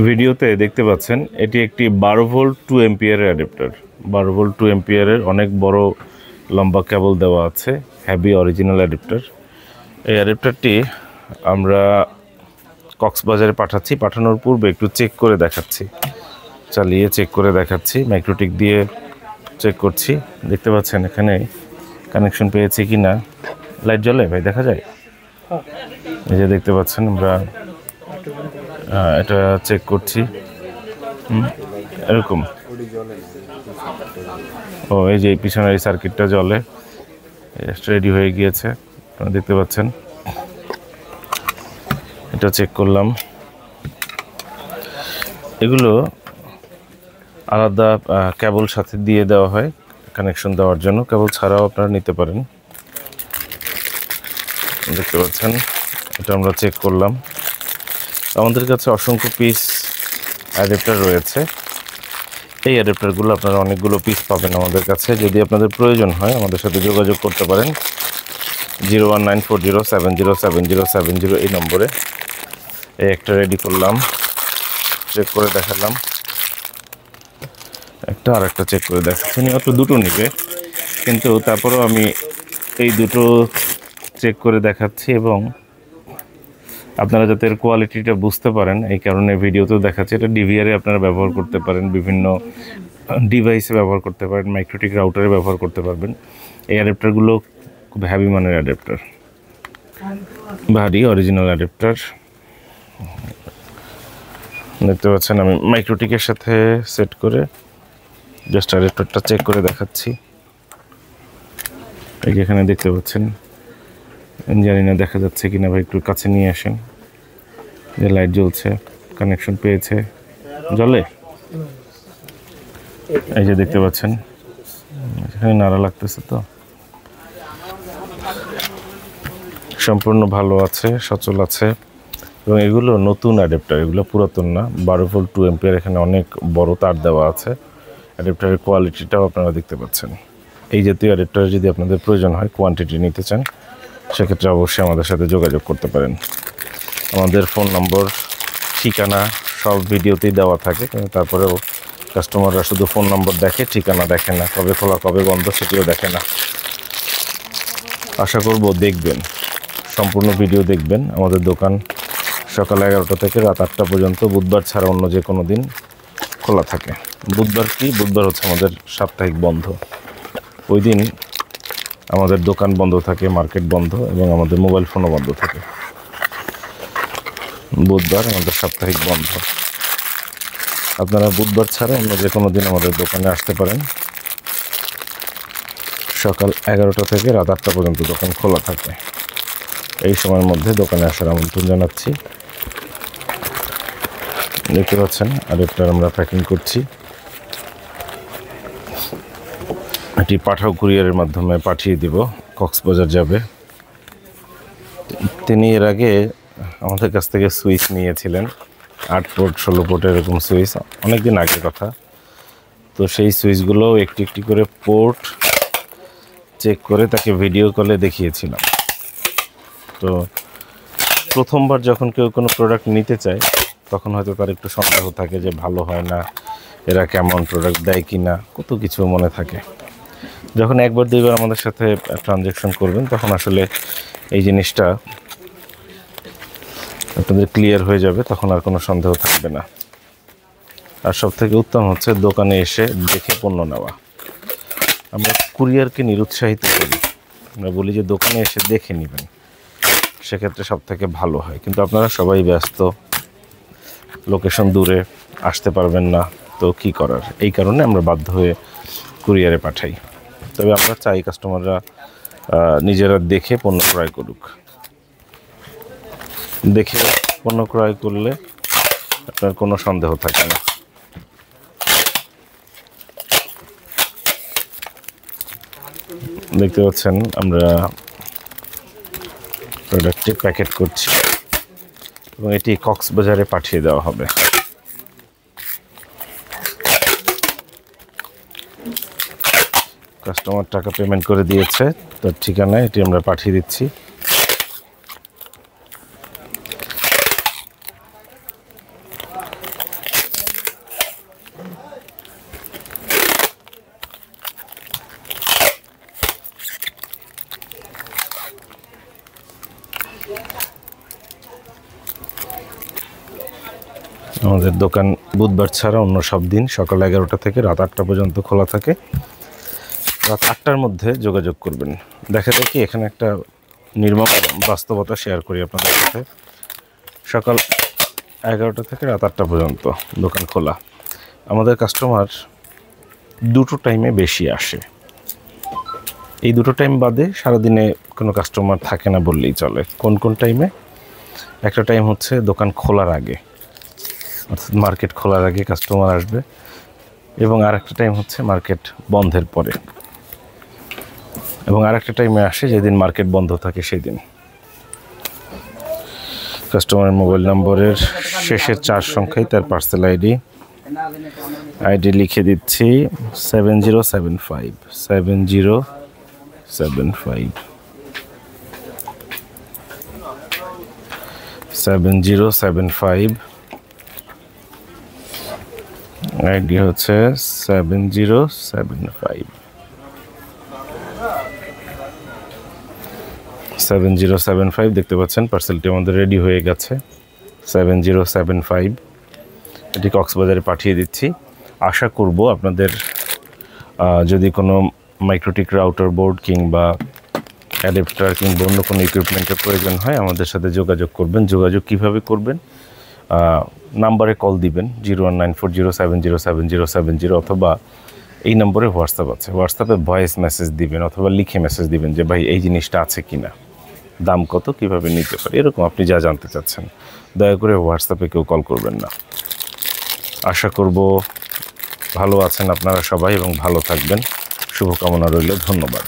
ভিডিওতে দেখতে পাচ্ছেন এটি একটি 12 ভোল্ট 2 এম্পিয়ারের অ্যাডাপ্টার। 12 ভোল্ট 2 এম্পিয়ারের অনেক বড় লম্বা কেবল দেওয়া আছে, হেভি অরিজিনাল অ্যাডাপ্টার। এই অ্যাডাপ্টারটি আমরা কক্সবাজারে পাঠাচ্ছি। পাঠানোর পূর্বে একটু চেক করে দেখাচ্ছি, চালিয়ে চেক করে দেখাচ্ছি, মাইক্রোটিক দিয়ে চেক করছি। দেখতে পাচ্ছেন এখানে কানেকশন পেয়েছি কি না। লাইট জ্বলে ভাই, দেখা যায়? এই যে দেখতে পাচ্ছেন আমরা এটা চেক করছি। এরকম ও, এই যে পিছনের এই সার্কিটটা জ্বলে, রেডি হয়ে গিয়েছে, দেখতে পাচ্ছেন। এটা চেক করলাম। এগুলো আলাদা কেবল সাথে দিয়ে দেওয়া হয় কানেকশন দেওয়ার জন্য, কেবল ছাড়াও আপনারা নিতে পারেন। দেখতে পাচ্ছেন এটা আমরা চেক করলাম। আমাদের কাছে অসংখ্য পিস অ্যাডাপ্টার রয়েছে। এই অ্যাডাপ্টারগুলো আপনারা অনেকগুলো পিস পাবেন আমাদের কাছে। যদি আপনাদের প্রয়োজন হয় আমাদের সাথে যোগাযোগ করতে পারেন 01940707070 এই নম্বরে। এই একটা রেডি করলাম, চেক করে দেখালাম। একটা আর একটা চেক করে দেখাচ্ছি। মাত্র দুটো নিবে, কিন্তু তারপরেও আমি এই দুটো চেক করে দেখাচ্ছি এবং আপনারা যাতে এর কোয়ালিটিটা বুঝতে পারেন এই কারণে ভিডিওতেও দেখাচ্ছি। এটা ডিভিআরে আপনারা ব্যবহার করতে পারেন, বিভিন্ন ডিভাইসে ব্যবহার করতে পারেন, মাইক্রোটিক রাউটারে ব্যবহার করতে পারবেন। এই অ্যাডাপ্টারগুলো খুব হ্যাভি মানের অ্যাডাপ্টার, ভারী অরিজিনাল অ্যাডাপ্টার। দেখতে পাচ্ছেন আমি মাইক্রোটিকের সাথে সেট করে জাস্ট অ্যাডাপ্টারটা চেক করে দেখাচ্ছি। এই এখানে দেখতে পাচ্ছেন, জানি না দেখা যাচ্ছে কিনা ভাই, একটু কাছে নিয়ে আসেন। যে লাইট জ্বলছে, কানেকশন পেয়েছে, জ্বলে। এই যে দেখতে পাচ্ছেন এখানে নাড়া লাগতেছে, তো সম্পূর্ণ ভালো আছে, সচল আছে। এবং এগুলো নতুন অ্যাডাপ্টার, এগুলো পুরাতন না। 12 ভোল্ট 2 এম্পিয়ার, এখানে অনেক বড় তার দেওয়া আছে। অ্যাডাপ্টারের কোয়ালিটিটাও আপনারা দেখতে পাচ্ছেন। এই জাতীয় অ্যাডাপ্টার যদি আপনাদের প্রয়োজন হয়, কোয়ান্টিটি নিতে চান, সেক্ষেত্রে অবশ্যই আমাদের সাথে যোগাযোগ করতে পারেন। আমাদের ফোন নম্বর, ঠিকানা সব ভিডিওতেই দেওয়া থাকে, কিন্তু তারপরেও কাস্টমাররা শুধু ফোন নম্বর দেখে, ঠিকানা দেখে না, কবে খোলা কবে বন্ধ সেটিও দেখে না। আশা করব দেখবেন, সম্পূর্ণ ভিডিও দেখবেন। আমাদের দোকান সকাল 11টা থেকে রাত 8টা পর্যন্ত, বুধবার ছাড়া অন্য যে কোনো দিন খোলা থাকে। বুধবার হচ্ছে আমাদের সাপ্তাহিক বন্ধ, ওই দিন আমাদের দোকান বন্ধ থাকে, মার্কেট বন্ধ এবং আমাদের মোবাইল ফোনও বন্ধ থাকে। বুধবার আমাদের সাপ্তাহিক বন্ধ। আপনারা বুধবার ছাড়া অন্য যে কোনো দিন আমাদের দোকানে আসতে পারেন। সকাল 11টা থেকে রাত 8টা পর্যন্ত দোকান খোলা থাকে। এই সময়ের মধ্যে দোকানে আসার আমন্ত্রণ জানাচ্ছি। দেখতে পাচ্ছেন অ্যাডাপ্টার আমরা প্যাকিং করছি। এটি পাঠাও কুরিয়ারের মাধ্যমে পাঠিয়ে দিব, কক্সবাজার যাবে। তিনি এর আগে আমাদের কাছ থেকে সুইচ নিয়েছিলেন, 8 পোর্ট 16 পোর্ট এরকম সুইচ, অনেকদিন আগের কথা। তো সেই সুইচগুলো একটি একটি করে পোর্ট চেক করে তাকে ভিডিও কলে দেখিয়েছিলাম। তো প্রথমবার যখন কেউ কোনো প্রোডাক্ট নিতে চায়, তখন হয়তো তার একটু সন্দেহ থাকে যে ভালো হয় না, এরা কেমন প্রোডাক্ট দেয় কি না, কত কিছু মনে থাকে। যখন একবার দুইবার আমাদের সাথে ট্রানজ্যাকশন করবেন, তখন আসলে এই জিনিসটা আপনাদের ক্লিয়ার হয়ে যাবে, তখন আর কোনো সন্দেহ থাকবে না। আর সব থেকে উত্তম হচ্ছে দোকানে এসে দেখে পণ্য নেওয়া। আমরা কুরিয়ারকে নিরুৎসাহিত করি, আমরা বলি যে দোকানে এসে দেখে নেবেন, সেক্ষেত্রে সব থেকে ভালো হয়। কিন্তু আপনারা সবাই ব্যস্ত, লোকেশন দূরে, আসতে পারবেন না, তো কি করার। এই কারণে আমরা বাধ্য হয়ে কুরিয়ারে পাঠাই। তবে আমরা চাই কাস্টমাররা নিজেরা দেখে পণ্য ক্রয় করুক। দেখে পণ্য ক্রয় করলে আপনার কোনো সন্দেহ থাকে না। দেখতে পাচ্ছেন আমরা প্রোডাক্টটি প্যাকেট করছি এবং এটি কক্সবাজারে পাঠিয়ে দেওয়া হবে। কাস্টমার টাকা পেমেন্ট করে দিয়েছে, তার ঠিকানায় এটি আমরা পাঠিয়ে দিচ্ছি। আমাদের দোকান বুধবার ছাড়া অন্য সব দিন সকাল 11টা থেকে রাত 8টা পর্যন্ত খোলা থাকে। রাত 8টার মধ্যে যোগাযোগ করবেন। দেখা যায় কি এখানে একটা নির্মম বাস্তবতা শেয়ার করি আপনাদের সাথে। সকাল 11টা থেকে রাত 8টা পর্যন্ত দোকান খোলা। আমাদের কাস্টমার দুটো টাইমে বেশি আসে। এই দুটো টাইম বাদে সারাদিনে কোনো কাস্টমার থাকে না বললেই চলে। কোন কোন টাইমে? একটা টাইম হচ্ছে দোকান খোলার আগে, অর্থাৎ মার্কেট খোলার আগে কাস্টমার আসবে, এবং আরেকটা টাইম হচ্ছে মার্কেট বন্ধের পরে, এবং আরেকটা টাইমে আসে যেদিন মার্কেট বন্ধ থাকে সেদিন। কাস্টমারের মোবাইল নম্বরের শেষের 4 সংখ্যাই তার পার্সেল আইডি লিখে দিচ্ছি 7075 7075 আইডি হচ্ছে 7075 দেখতে পাচ্ছেন পার্সেলটি আমাদের রেডি হয়ে গেছে। 7075 এটি কক্সবাজারে পাঠিয়ে দিচ্ছি। আশা করব আপনাদের যদি কোনো মাইক্রোটিক রাউটার বোর্ড কিংবা অ্যাডাপ্টার কিংবা অন্য কোনো ইকুইপমেন্টের প্রয়োজন হয় আমাদের সাথে যোগাযোগ করবেন। যোগাযোগ কিভাবে করবেন? নাম্বারে কল দিবেন 01940707070, অথবা এই নম্বরে হোয়াটসঅ্যাপ আছে, হোয়াটসঅ্যাপে ভয়েস মেসেজ দিবেন অথবা লিখে মেসেজ দিবেন যে ভাই এই জিনিসটা আছে কিনা, দাম কত, কিভাবে নিতে পারি, এরকম আপনি যা জানতে চাচ্ছেন। দয়া করে হোয়াটসঅ্যাপে কেউ কল করবেন না। আশা করব ভালো আছেন আপনারা সবাই এবং ভালো থাকবেন। শুভকামনা রইল। ধন্যবাদ।